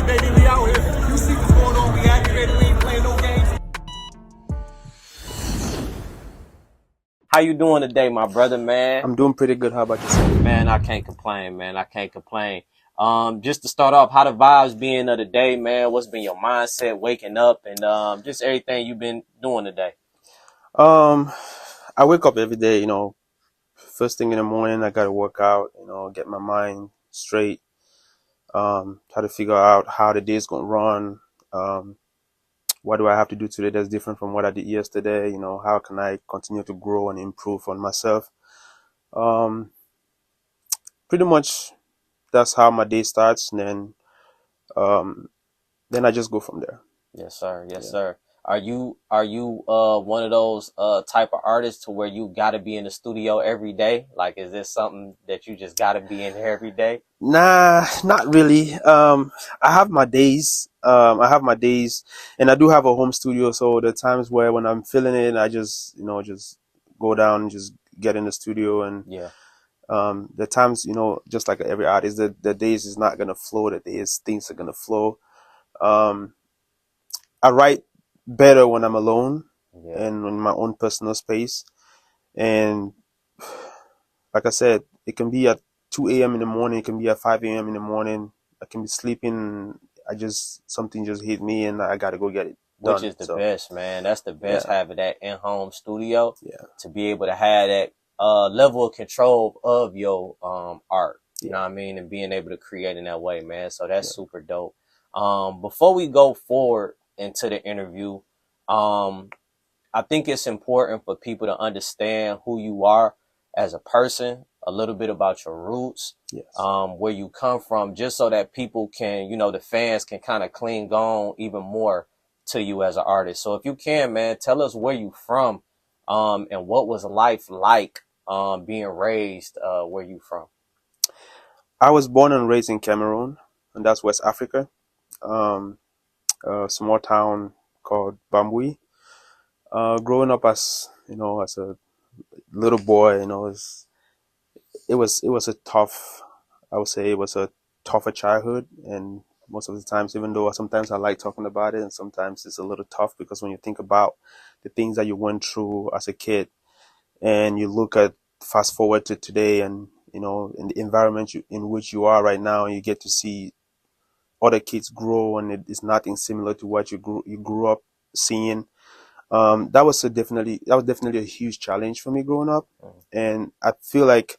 baby, we out here. You see what's going on, we activated, we ain't playing no games. How you doing today, my brother, man? I'm doing pretty good. How about yourself? Man, I can't complain, man. I can't complain. Just to start off, how the vibes being of the day, man? What's been your mindset waking up and just everything you've been doing today? I wake up every day, first thing in the morning, I gotta work out, get my mind straight, try to figure out how the day's gonna run, what do I have to do today that's different from what I did yesterday, how can I continue to grow and improve on myself. Um, Pretty much that's how my day starts, and then I just go from there. Yes, sir. Yes, Yeah. sir. Are you one of those type of artists to where you gotta be in the studio every day? Like, is this something that you just gotta be in here every day? Nah, not really. I have my days. And I do have a home studio. So the times where when I'm feeling it, I just, just go down and just get in the studio. And Yeah. the times, just like every artist, the days is not gonna flow. The days things are gonna flow. Um, I write better when I'm alone Yeah. and in my own personal space. And like I said, it can be at 2 a.m. in the morning, it can be at 5 a.m. in the morning. I can be sleeping. Something just hit me and I got to go get it Which done. is the So, best, man. That's the best, yeah, having that in-home studio yeah, to be able to have that level of control of your art. You know yeah, what I mean? And being able to create in that way, man. So that's yeah. super dope. Before we go forward into the interview, I think it's important for people to understand who you are as a person, a little bit about your roots, Yes. where you come from, just so that people can, the fans can kind of cling on even more to you as an artist. So if you can, man, tell us where you from, and what was life like, being raised, where you from? I was born and raised in Cameroon, and that's West Africa. Um, a small town called Bambui. Growing up as a little boy, it was a tough, I would say it was a tougher childhood, and most of the times, even though sometimes I like talking about it, and sometimes it's a little tough because when you think about the things that you went through as a kid, and you look at fast forward to today, and in the environment in which you are right now, and you get to see other kids grow, and it is nothing similar to what you grew up seeing. That was definitely a huge challenge for me growing up, Mm. and I feel like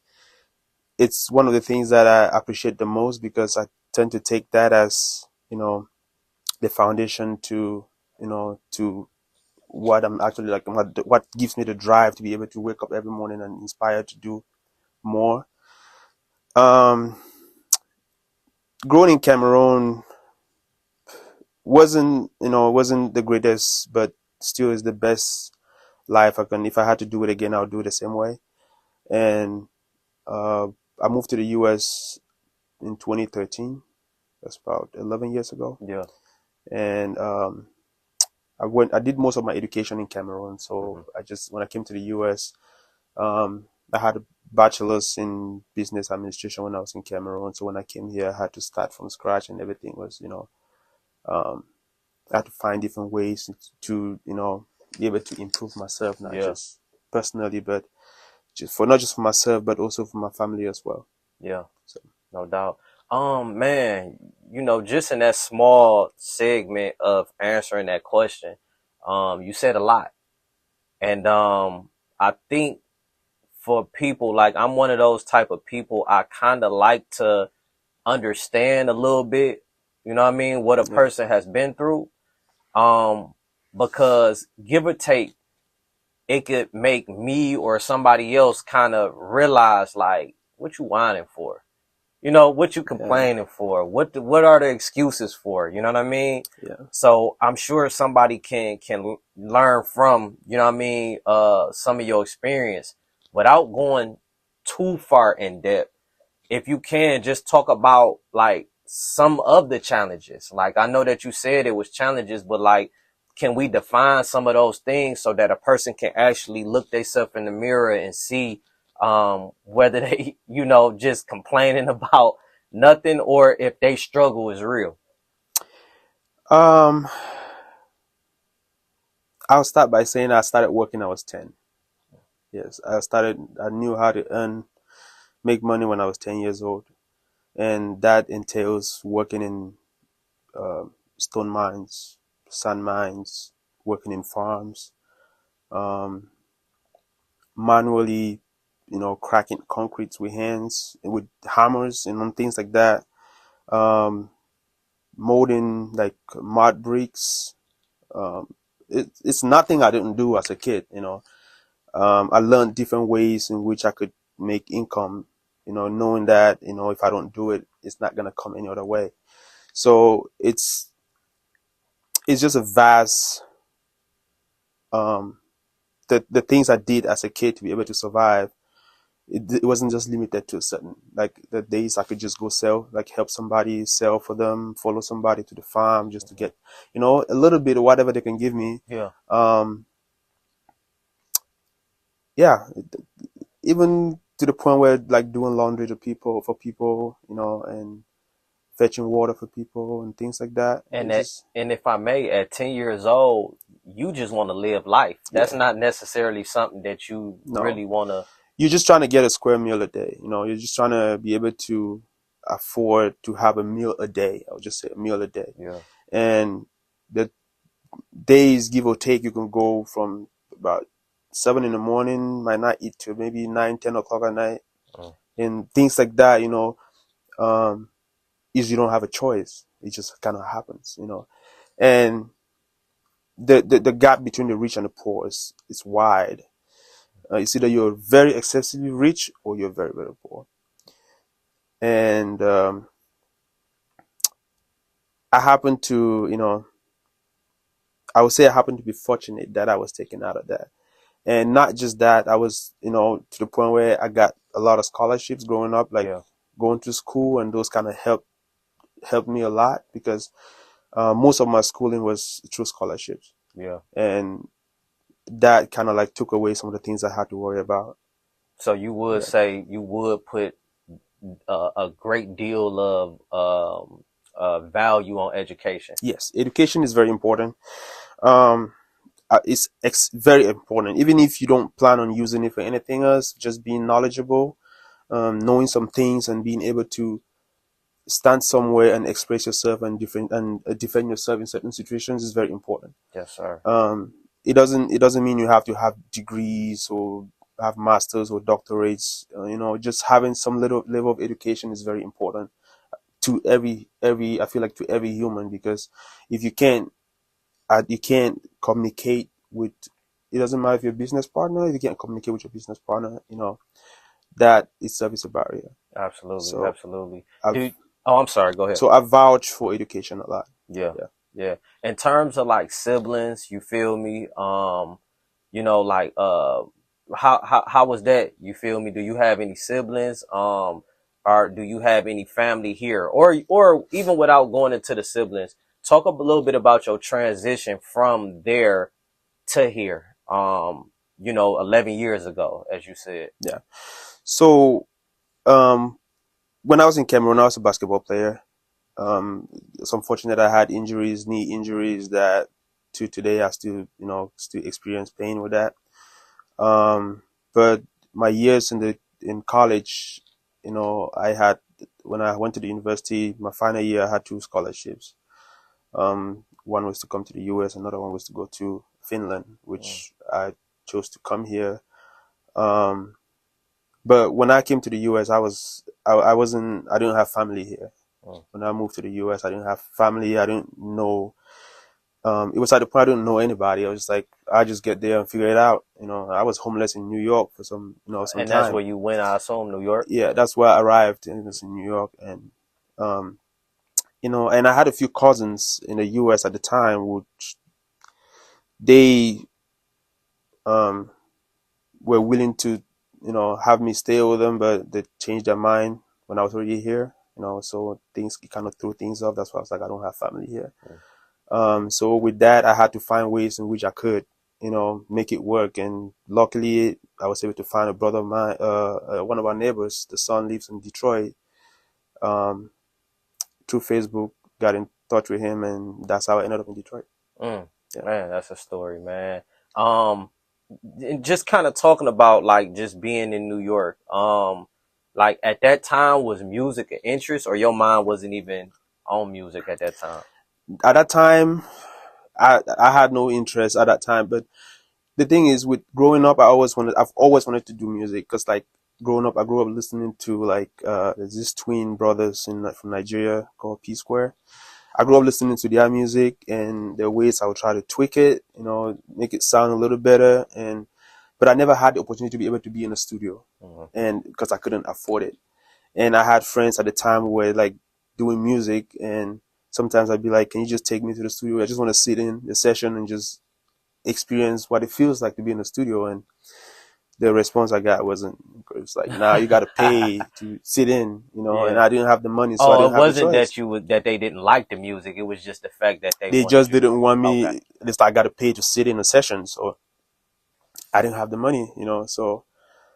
it's one of the things that I appreciate the most because I tend to take that as, the foundation to what I'm actually like, what gives me the drive to be able to wake up every morning and inspired to do more. Um, Growing in Cameroon wasn't the greatest, but still is the best life I can. If I had to do it again, I would do it the same way. And uh, I moved to the U.S. in 2013. That's about 11 years ago. Yeah. And I did most of my education in Cameroon. So Hmm. when I came to the US, I had a bachelor's in business administration when I was in Cameroon. So when I came here, I had to start from scratch, and everything was, um, I had to find different ways to, be able to improve myself, not Yeah. just personally, but not just for myself, but also for my family as well. Yeah. So, No doubt. Man, just in that small segment of answering that question, you said a lot. And I think for people, like, I'm one of those type of people, I kind of like to understand a little bit, you know what I mean, what a yeah, person has been through. Um, because give or take, it could make me or somebody else kind of realize, like, what you whining for? What you yeah, complaining for? What are the excuses for? You know what I mean? yeah, So I'm sure somebody can learn from, some of your experience without going too far in depth. If you can just talk about, like, some of the challenges. Like, I know that you said it was challenges, but, like, can we define some of those things so that a person can actually look themselves in the mirror and see whether they, just complaining about nothing or if they struggle is real? Um, I'll start by saying I started working when I was 10. Yes, I knew how to make money when I was 10 years old. And that entails working in stone mines, sand mines, working in farms, um, manually, cracking concrete with hands, with hammers and things like that. Um, Molding like mud bricks. It's nothing I didn't do as a kid. I learned different ways in which I could make income. Knowing that if I don't do it, it's not gonna come any other way. So it's just a vast um, the things I did as a kid to be able to survive. It wasn't just limited to a certain, like, the days I could just go sell, like help somebody sell for them, follow somebody to the farm just to get a little bit of whatever they can give me. Yeah. Yeah, even to the point where, like, doing laundry to people for people, and fetching water for people and things like that. And It's that, just, and if I may, at 10 years old, you just want to live life. That's yeah, not necessarily something that you no, really want to. you're just trying to get a square meal a day. You're just trying to be able to afford to have a meal a day. I'll just say a meal a day. Yeah. And the days, give or take, you can go from about 7 in the morning, might not eat till maybe 9, 10 o'clock at night, Mm. and things like that. Is you don't have a choice. It just kind of happens. And the gap between the rich and the poor is wide. It's either you're very excessively rich or you're very, very poor. And I happen to, I would say I happen to be fortunate that I was taken out of that. And not just that, I was, to the point where I got a lot of scholarships growing up, like Yeah. going to school, and those kind of helped me a lot because most of my schooling was through scholarships. Yeah. And that kind of like took away some of the things I had to worry about. So you would Yeah. say you would put a great deal of value on education. Yes, education is very important. Um, it's very important. Even if you don't plan on using it for anything else, just being knowledgeable, knowing some things, and being able to stand somewhere and express yourself and defend yourself in certain situations is very important. Yes, sir. It doesn't mean you have to have degrees or have masters or doctorates. Just having some little level of education is very important to every I feel like to every human, because if you can't communicate with, it doesn't matter if you're a business partner, if you can't communicate with your business partner, that itself is a barrier. Absolutely. So Absolutely. I've Do Oh, I'm sorry. Go ahead. so I vouch for education a lot. Yeah. Yeah. Yeah. In terms of like siblings, you feel me? Like how was that? You feel me? Do you have any siblings? Or do you have any family here? Or even without going into the siblings, talk a little bit about your transition from there to here. 11 years ago, as you said. Yeah. So when I was in Cameroon, I was a basketball player. It's unfortunate I had injuries, knee injuries, that to today I still experience pain with that. But my years in college, I had, when I went to the university, my final year, I had two scholarships. One was to come to the US, another one was to go to Finland, Mm, which I chose to come here. Um, but when I came to the US, I didn't have family here. mm. When I moved to the US, I didn't have family. I didn't know. It was at the point I didn't know anybody. I was just like, I just get there and figure it out. I was homeless in New York for some And that's where time. you went, I assume, New York. Yeah, that's where I arrived. And it was in New York, and um, and I had a few cousins in the US at the time, which they um were willing to, have me stay with them, but they changed their mind when I was already here. So things kind of threw things off. That's why I was like, I don't have family here. Mm. So with that, I had to find ways in which I could, make it work. And luckily, I was able to find a brother of mine, one of our neighbors. The son lives in Detroit. Um, Through Facebook, got in touch with him, and that's how I ended up in Detroit. Mm. Yeah. Man, that's a story, man. Just kind of talking about like just being in New York. Like at that time, was music an interest, or your mind wasn't even on music at that time? At that time, I had no interest at that time, but the thing is, with growing up, I've always wanted to do music, because like growing up, I grew up listening to like there's these twin brothers from Nigeria called P Square. I grew up listening to their music, and their ways I would try to tweak it, make it sound a little better, but I never had the opportunity to be able to be in a studio, and because I couldn't afford it. And I had friends at the time who were like doing music, and sometimes I'd be like, "Can you just take me to the studio? I just want to sit in the session and just experience what it feels like to be in the studio." And the response I got wasn't good. It's like, "Nah, you got to pay to sit in," and Yeah. I didn't have the money, so I Oh, it didn't have the wasn't choice. that they didn't like the music. It was just the fact that they They wanted just you to. didn't want Okay. me. It's like I got to pay to sit in a session, so I didn't have the money, So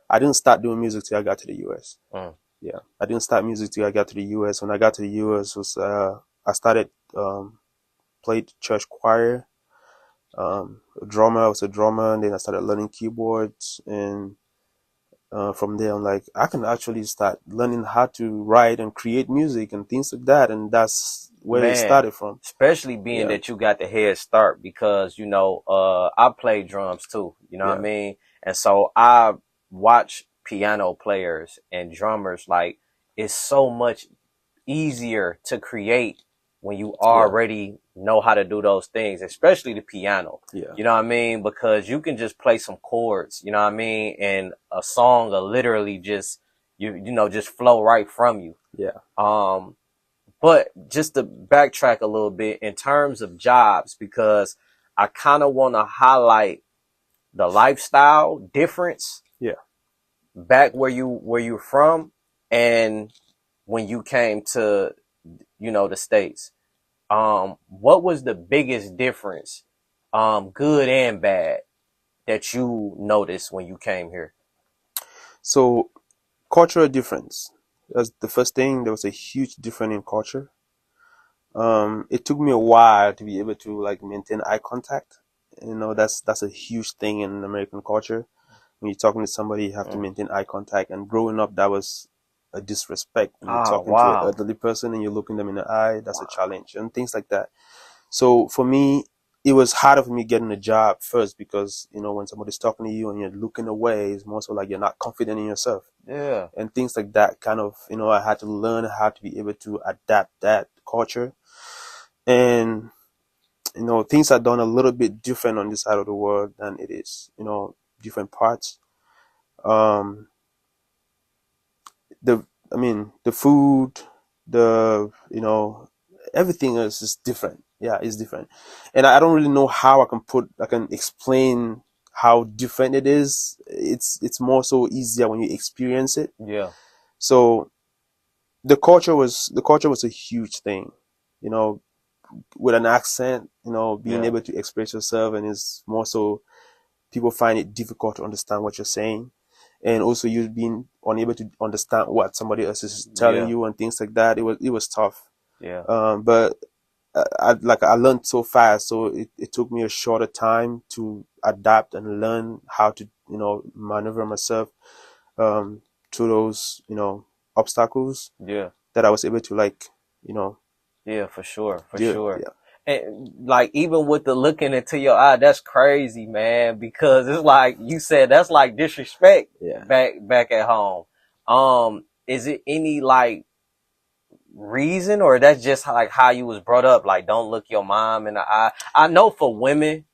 I didn't start doing music till I got to the US. Mm. Yeah, I didn't start music till I got to the US. When I got to the US, I started played church choir. A drummer. I was a drummer, and then I started learning keyboards, and from there, I'm like, I can actually start learning how to write and create music and things like that, and that's where it Man, started from. especially being Yeah, that you got the head start because, I play drums too, you know what I yeah, mean? And so I watch piano players and drummers, like it's so much easier to create when you yeah, already know how to do those things, especially the piano. yeah, You know what I mean? Because you can just play some chords, you know what I mean? And a song will literally just, just flow right from you. yeah. Um, but just to backtrack a little bit in terms of jobs, because I kind of want to highlight the lifestyle difference Yeah. back where you're from and when you came to, the States. What was the biggest difference, good and bad, that you noticed when you came here? So cultural difference. That's the first thing. There was a huge difference in culture. It took me a while to be able to like maintain eye contact. That's a huge thing in American culture. When you're talking to somebody, you have to Mm. maintain eye contact. And growing up, that was a disrespect. When you're Ah, talking to an wow. elderly person and you're looking them in the eye, that's a Wow. challenge, and things like that. So for me, it was harder for me getting a job first, because when somebody's talking to you and you're looking away, it's more so like you're not confident in yourself, Yeah. and things like that. Kind of, I had to learn how to be able to adapt that culture. And things are done a little bit different on this side of the world than it is, different parts. Um, the the food, the everything else is different. Yeah, it's different, and I don't really know how I can explain how different it is. It's more so easier when you experience it. Yeah. So the culture was a huge thing, you know, with an accent, being Yeah. able to express yourself, and it's more so people find it difficult to understand what you're saying, and also you being unable to understand what somebody else is telling Yeah. you and things like that. It was tough. Yeah. But I learned so fast, so it took me a shorter time to adapt and learn how to maneuver myself um, through those obstacles, Yeah. that I was able to like you know Yeah, for sure, for deal. sure. Yeah, And like even with the looking into your eye, that's crazy, man, because it's like you said, that's like disrespect yeah. back at home. Is it any like reason, or that's just like how you was brought up? Like, don't look your mom in the eye. I know for women,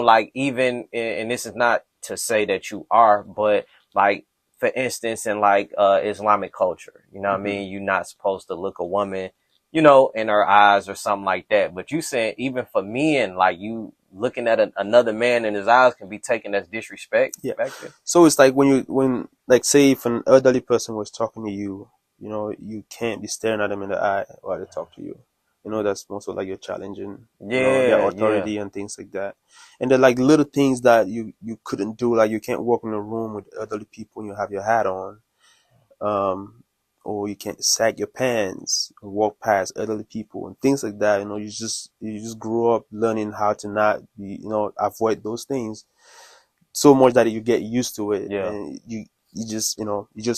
like even, and this is not to say that you are, but like, for instance, in like, Islamic culture, you know what I hmm mean? You're not supposed to look a woman, in her eyes or something like that. But you saying even for men, like you looking at another man in his eyes can be taken as disrespect Yeah. back there. So it's like when like say if an elderly person was talking to you, you can't be staring at them in the eye while they talk to you. That's also like you're challenging, their Yeah, yeah, authority and things like that. And they're like little things that you couldn't do, like you can't walk in a room with elderly people and you have your hat on. Um, or you can't sag your pants or walk past elderly people and things like that. You just grow up learning how to not be, avoid those things so much that you get used to it, Yeah, and you just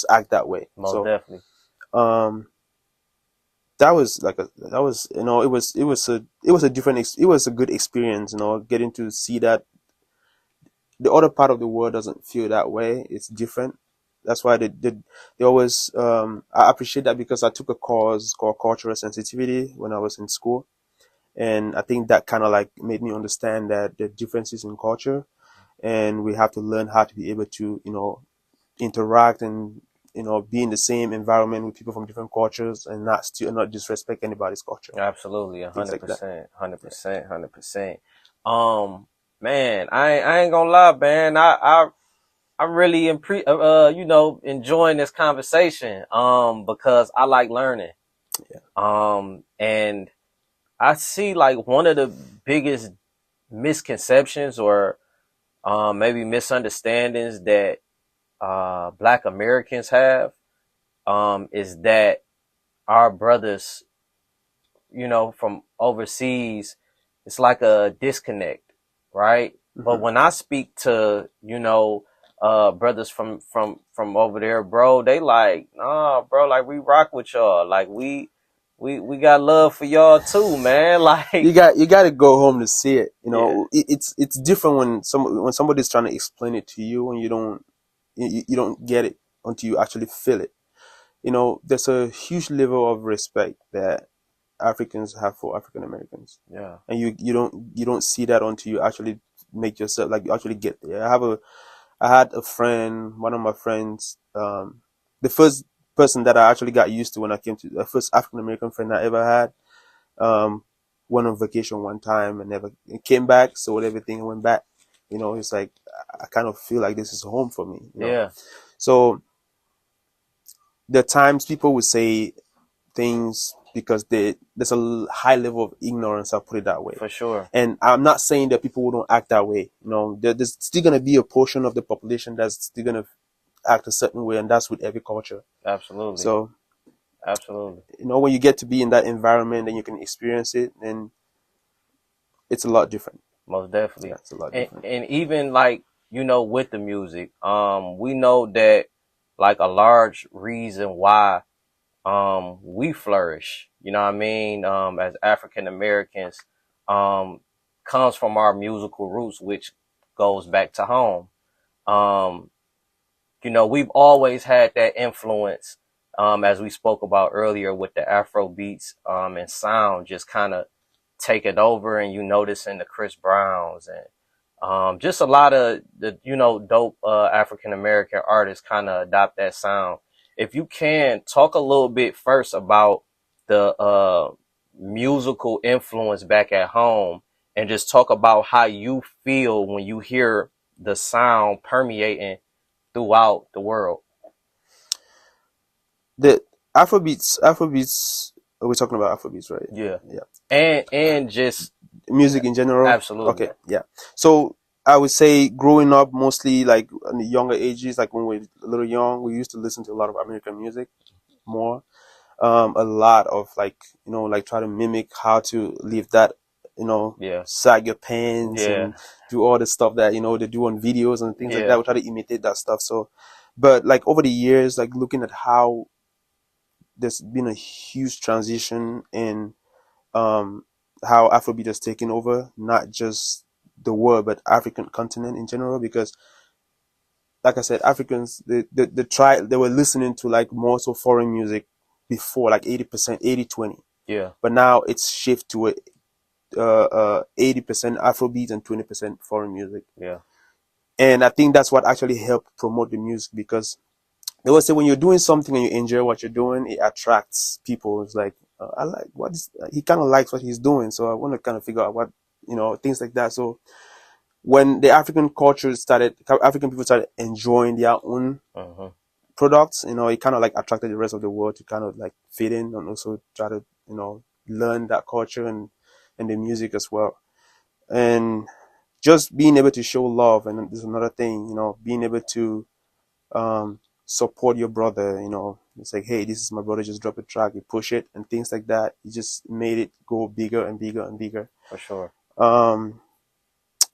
act that way. most So definitely. um it was a good experience, getting to see that the other part of the world doesn't feel that way. It's different. That's why they always, I appreciate that, because I took a course called cultural sensitivity when I was in school, and I think that kind of like made me understand that the differences in culture, and we have to learn how to be able to interact and be in the same environment with people from different cultures, and not disrespect anybody's culture, Absolutely, things like that. 100%, 100%, 100%. Man, I ain't gonna lie, man. I'm really enjoying this conversation. Because I like learning. Yeah. And I see like one of the biggest misconceptions or maybe misunderstandings that Black Americans have is that our brothers, from overseas, it's like a disconnect, right? But Hmm. when I speak to, brothers from over there, bro, they like, nah, bro, like we rock with y'all. Like we got love for y'all too, man. You Like, got to go home to see it. yeah, It's different when somebody's trying to explain it to you, and you don't get it until you actually feel it. There's a huge level of respect that Africans have for African Americans, yeah, and you don't see that until you actually make yourself, like, you actually get there. I had a friend, one of my friends, the first person that I actually got used to when I came to the first African American friend I ever had, um, went on vacation one time and never came back, sold everything and went back. It's like, I kind of feel like this is home for me. yeah, So the times people would say things because there's a high level of ignorance, I'll put it that way. for sure. And I'm not saying that people don't act that way. There's still going to be a portion of the population that's still going to act a certain way, and that's with every culture. Absolutely. So, Absolutely. when you get to be in that environment and you can experience it, then it's a lot different. Most Yeah, definitely. it's a lot And different. and even like, with the music, we know that like a large reason why we flourish, you know what I mean, as African Americans, um comes from our musical roots, which goes back to home. Um, we've always had that influence, as we spoke about earlier with the Afro beats, and sound just kind of taking over, and you noticing the Chris Browns and just a lot of the dope African American artists kind of adopt that sound. If you can talk a little bit first about the musical influence back at home, and just talk about how you feel when you hear the sound permeating throughout the world. The Afrobeats. We're talking about Afrobeats, right? Yeah, Yeah. and just Music in general. absolutely. Okay, yeah. So I would say, growing up, mostly like in the younger ages, like when we were a little young, we used to listen to a lot of American music more. A lot of, like try to mimic how to live that, Yeah, sag your pants yeah, and do all the stuff that they do on videos and things like yeah, that. We try to imitate that stuff. So, but like over the years, like looking at how there's been a huge transition in, how Afrobeat has taken over, not just the world, but African continent in general. Because, like I said, Africans, they were listening to like more so foreign music before, like 80%, 80/20. yeah, But now it's shift to a 80% Afrobeat and 20% foreign music. yeah, And I think that's what actually helped promote the music, because they will say when you're doing something and you enjoy what you're doing, it attracts people. It's like, I like what is, he kind of likes what he's doing, so I want to kind of figure out what, things like that. So when the African people started enjoying their own uh-huh, products, it kind of like attracted the rest of the world to kind of like fit in, and also try to, learn that culture and the music as well. And just being able to show love, and there's another thing, being able to, support your brother, It's like, hey, this is my brother just dropped a track. You push it and things like that. It just made it go bigger and bigger and bigger. For sure. Um,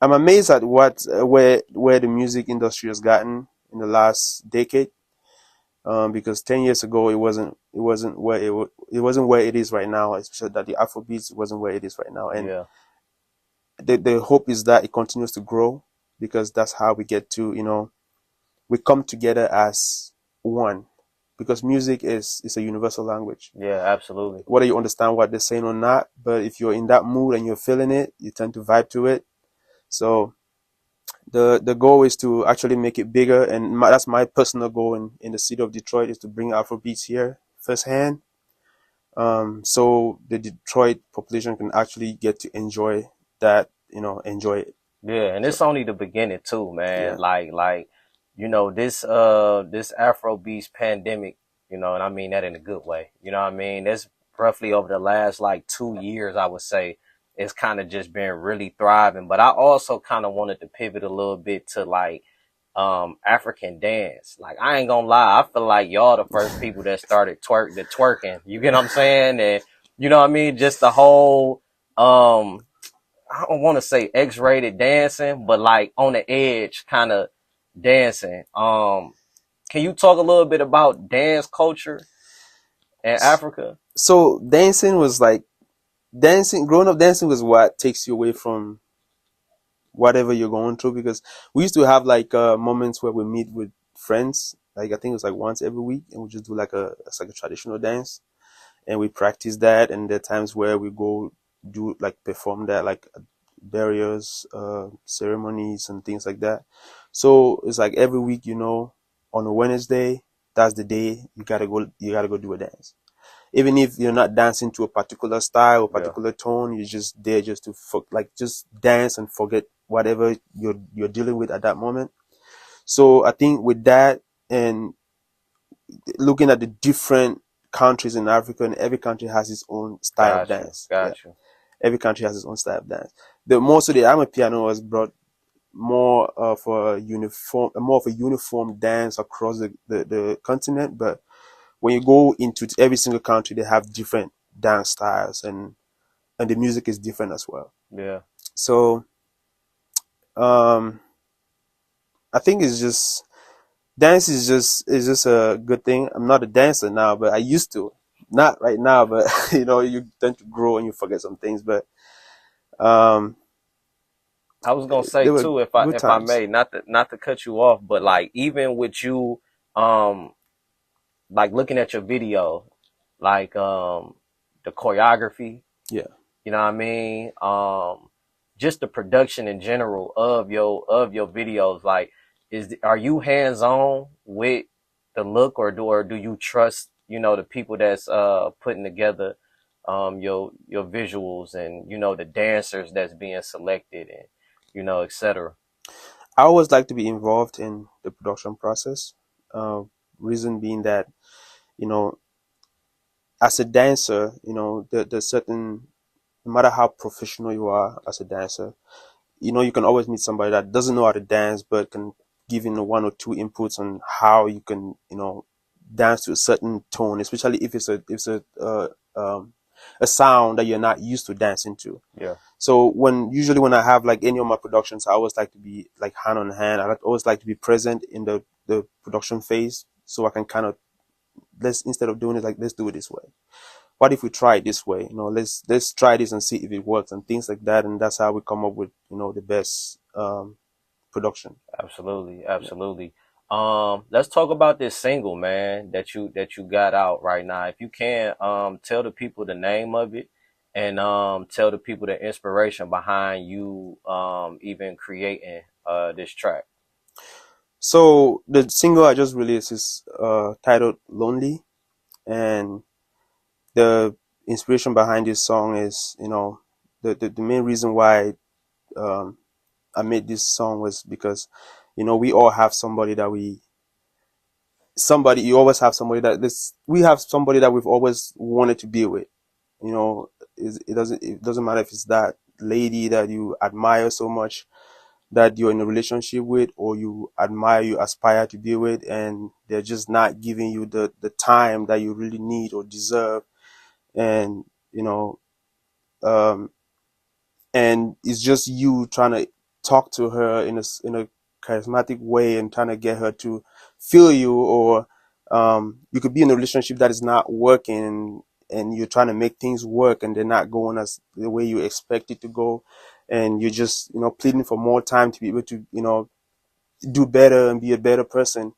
I'm amazed at what where the music industry has gotten in the last decade. Because 10 years ago it wasn't where it wasn't where it is right now. Especially that the Afrobeats wasn't where it is right now, and Yeah. the hope is that it continues to grow, because that's how we get to, we come together as one, because music is a universal language. Yeah, absolutely. Whether you understand what they're saying or not, but if you're in that mood and you're feeling it, you tend to vibe to it. So the goal is to actually make it bigger, and that's my personal goal in the city of Detroit, is to bring Afrobeats here firsthand, so the Detroit population can actually get to enjoy that, enjoy it. Yeah, and So it's only the beginning too, man. yeah. Like, this Afrobeats pandemic, and I mean that in a good way. You know what I mean? That's roughly over the last like 2 years, I would say, it's kind of just been really thriving. But I also kind of wanted to pivot a little bit to like African dance. Like, I ain't gonna lie, I feel like y'all the first people that started twerking. You get what I'm saying? And you know what I mean? Just the whole I don't want to say X-rated dancing, but like on the edge kind of dancing. Can you talk a little bit about dance culture in Africa? So growing up dancing was what takes you away from whatever you're going through, because we used to have like moments where we meet with friends, like I think it was like once every week, and we just do like it's like a traditional dance, and we practice that. And there are times where we go do like perform that, like burials, ceremonies and things like that. So it's like every week, on a Wednesday, that's the day you gotta go do a dance. Even if you're not dancing to a particular style or Yeah, particular tone, you're just there just to like just dance and forget whatever you're dealing with at that moment. So I think with that, and looking at the different countries in Africa, and every country has its own style of got you, dance. Yeah, got you. every country has its own style of dance. The most of the Amapiano has brought more of a uniform dance across the continent. But when you go into every single country, they have different dance styles, and the music is different as well. Yeah, So um, I think it's just dance is just a good thing. I'm not a dancer now, but I used to. Not right now, but you tend to grow and you forget some things. But um, I was gonna say they were too, if I good if I times. may, not to cut you off, but like even with you, um, like looking at your video, like the choreography. Yeah. You know what I mean? Just the production in general of your videos. Like, are you hands on with the look, or do you trust the people that's putting together your visuals, and the dancers that's being selected, and etc. I always like to be involved in the production process. Uh, Reason being that, you know, as a dancer, there's certain, no matter how professional you are as a dancer, you can always meet somebody that doesn't know how to dance, but can give you one or two inputs on how you can, dance to a certain tone, especially if it's a sound that you're not used to dancing to. Yeah, So usually when I have like any of my productions, I always like to be like hand on hand. Always like to be present in the production phase, so I can kind of, instead of doing it like, let's do it this way. What if we try it this way? Let's try this and see if it works and things like that. And that's how we come up with the best production. absolutely, Yeah. absolutely. Let's talk about this single, man, that you got out right now. If you can, tell the people the name of it, and tell the people the inspiration behind you even creating this track. So the single I just released is titled "Lonely," and the inspiration behind this song is, the main reason why um, I made this song was because, we all have you always have somebody we have somebody that we've always wanted to be with. It doesn't matter if it's that lady that you admire so much, that you're in a relationship with, or you admire, you aspire to be with, and they're just not giving you the time that you really need or deserve. And, you know, um, and it's just you trying to talk to her in a charismatic way and trying to get her to feel you, or you could be in a relationship that is not working, and you're trying to make things work and they're not going as the way you expect it to go, and you're just, you know, pleading for more time to be able to, you know, do better and be a better person.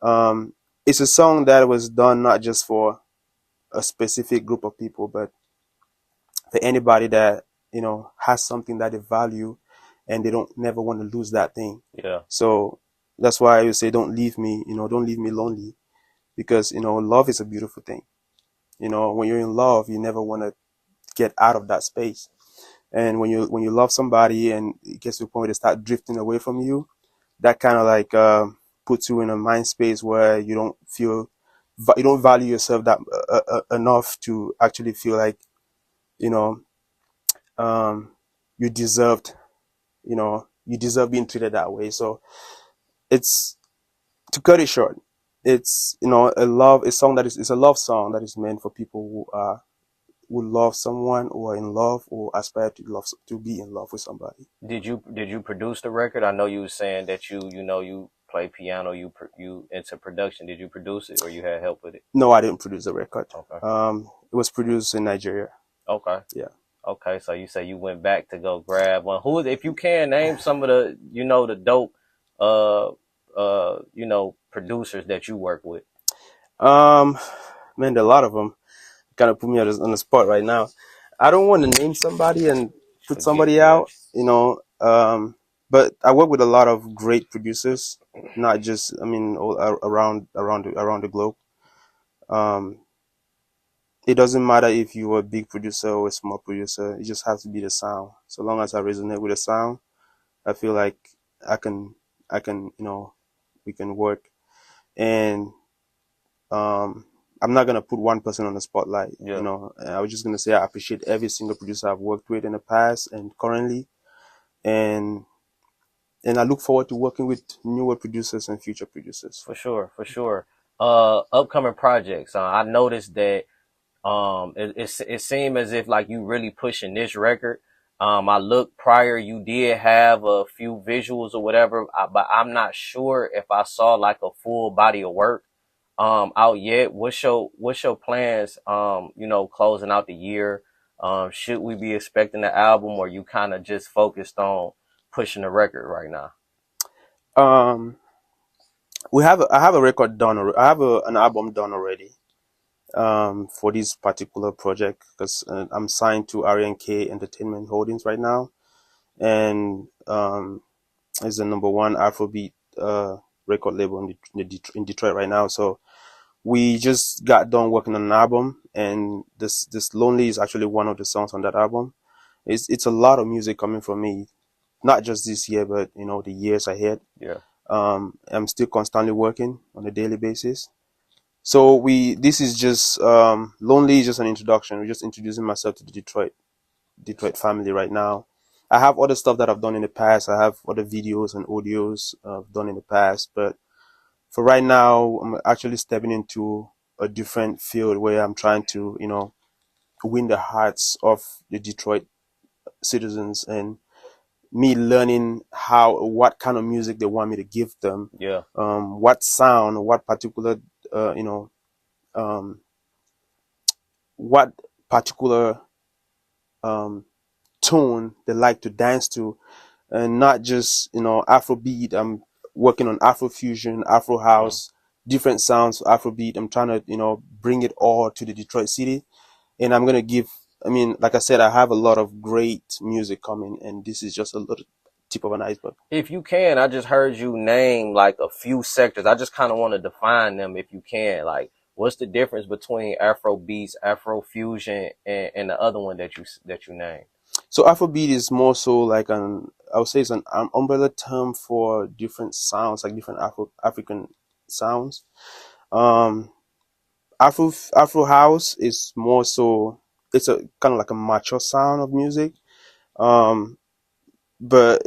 um it's a song that was done not just for a specific group of people, but for anybody that, you know, has something that they value and they don't never want to lose that thing. Yeah. So that's why I would say, don't leave me, you know, don't leave me lonely, because, you know, love is a beautiful thing. You know, when you're in love, you never want to get out of that space. And when you love somebody and it gets to a point where they start drifting away from you, that kind of like puts you in a mind space where you don't feel, you don't value yourself that enough to actually feel like, you know, um, you deserved, you know, you deserve being treated that way. So it's, to cut it short, it's, you know, a song that is, it's a love song that is meant for people who are, who love someone, or are in love, or aspire to love, to be in love with somebody. Did you produce the record? I know you were saying that you know you play piano, you into production. Did you produce it or you had help with it? No, I didn't produce the record. Okay. It was produced in Nigeria. Okay. Yeah. Okay. So you say you went back to go grab one. Who, if you can name some of the, you know, the dope, you know, producers that you work with. Um, Man, there are a lot of them. Kind of put me on the spot right now. I don't want to name somebody and put Forget. somebody Yeah. out, you know. But I work with a lot of great producers, not just, I mean, around the globe. Um, it doesn't matter if you're a big producer or a small producer. It just has to be the sound. So long as I resonate with the sound, I feel like I can, you know, we can work. And um, I'm not gonna put one person on the spotlight. You Yeah. know, I was just gonna say I appreciate every single producer I've worked with in the past and currently, and I look forward to working with newer producers and future producers. For sure. For sure. Upcoming projects. I noticed that it seemed as if like you really pushing this record. I looked prior, you did have a few visuals or whatever, but I'm not sure if I saw like a full body of work out yet. What's your plans, you know, closing out the year? Should we be expecting the album, or you kind of just focused on pushing the record right now? Um, I have a record done. I have an album done already. For this particular project, because I'm signed to RNK Entertainment Holdings right now, and it's the number one Afrobeat record label in Detroit right now. So we just got done working on an album, and this Lonely is actually one of the songs on that album. It's a lot of music coming from me, not just this year, but, you know, the years ahead. Yeah. I'm still constantly working on a daily basis. So this is just Lonely is just an introduction. We're just introducing myself to the Detroit family right now. I have other stuff that I've done in the past. I have other videos and audios I've done in the past, but for right now, I'm actually stepping into a different field where I'm trying to, you know, win the hearts of the Detroit citizens, and me learning what kind of music they want me to give them, Yeah. what sound, what particular, you know, what particular um, tone they like to dance to, and not just, you know, Afrobeat. I'm working on Afrofusion, Afro Mm. house, different sounds of Afrobeat. I'm trying to, you know, bring it all to the Detroit city, and I'm gonna give. I mean, like I said, I have a lot of great music coming, and this is just a little tip of an iceberg. If you can, I just heard you name like a few sectors. I just kind of want to define them if you can. Like, what's the difference between Afro beats, Afro fusion, and the other one that you named? So Afrobeat is more so like I would say it's an umbrella term for different sounds, like different African sounds. Um, Afro house is more so, it's a kind of like a mature sound of music. Um, but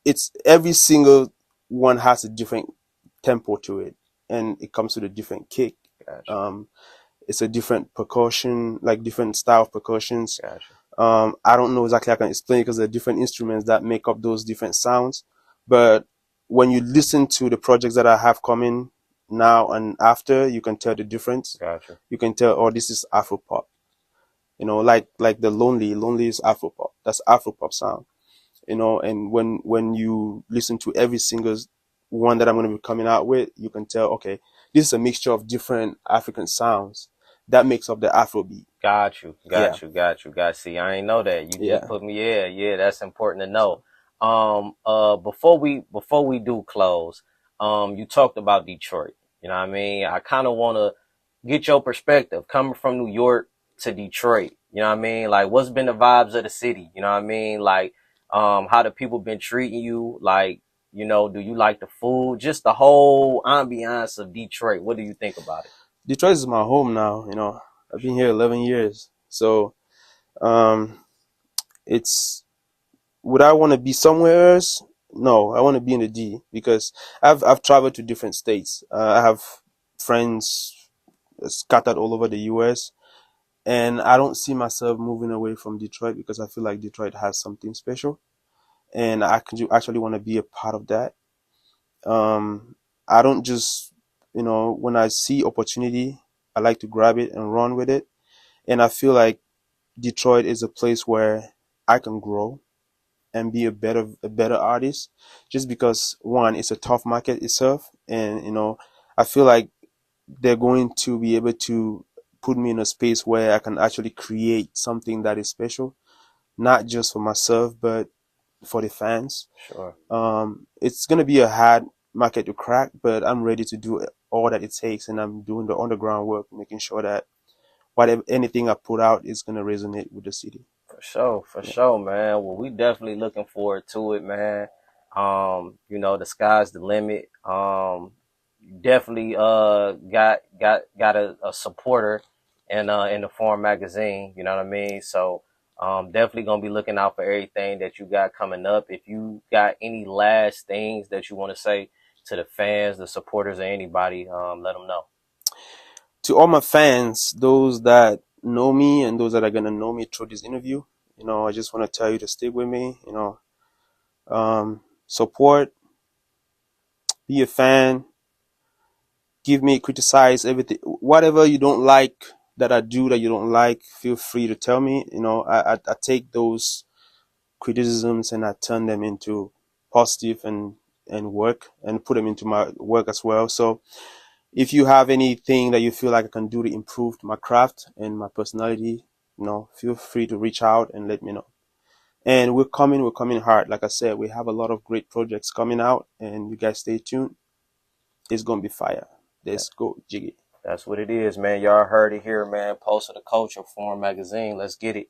it's every single one has a different tempo to it, and it comes with a different kick. Gotcha. It's a different percussion, like different style of percussions. Gotcha. I don't know exactly how I can explain it because there are different instruments that make up those different sounds. But when you listen to the projects that I have coming now and after, you can tell the difference. Gotcha. You can tell, oh, this is Afropop. You know, like the Lonely is Afropop. That's Afropop sound. You know, and when you listen to every single one that I'm going to be coming out with, you can tell, okay, this is a mixture of different African sounds that makes up the Afrobeat. Got you. Yeah, See, I ain't know that. You just yeah. put me. Yeah. That's important to know. So Before we do close, you talked about Detroit. You know what I mean? I kind of want to get your perspective coming from New York to Detroit. You know what I mean? Like, what's been the vibes of the city? You know what I mean? Like, how the people been treating you? Like, you know, do you like the food? Just the whole ambiance of Detroit. What do you think about it? Detroit is my home now. You know, I've been here 11 years. So um, it's would I want to be somewhere else? No, I want to be in the D because I've traveled to different states. I have friends scattered all over the U.S. and I don't see myself moving away from Detroit because I feel like Detroit has something special, and I can actually want to be a part of that. I don't just, you know, when I see opportunity, I like to grab it and run with it, and I feel like Detroit is a place where I can grow and be a better artist, just because one, it's a tough market itself, and you know, I feel like they're going to be able to put me in a space where I can actually create something that is special, not just for myself, but for the fans. Sure. It's gonna be a hard market to crack, but I'm ready to do all that it takes, and I'm doing the underground work, making sure that whatever anything I put out is gonna resonate with the city. For Yeah. sure, man. Well, we definitely looking forward to it, man. You know, the sky's the limit. You definitely got a supporter in the Forum magazine, you know what I mean? So definitely gonna be looking out for everything that you got coming up. If you got any last things that you want to say to the fans, the supporters, or anybody, let them know. To all my fans, those that know me and those that are gonna know me through this interview, you know, I just want to tell you to stick with me. You know, support, be a fan, give me, criticize everything, whatever you don't like that I do that you don't like. Feel free to tell me. You know, I take those criticisms and I turn them into positive and work and put them into my work as well. So if you have anything that you feel like I can do to improve my craft and my personality, you know, feel free to reach out and let me know. And we're coming hard. Like I said, we have a lot of great projects coming out, and you guys stay tuned. It's gonna be fire. Let's go, Jiggy. That's what it is, man. Y'all heard it here, man. Post of the Culture, Forum magazine. Let's get it.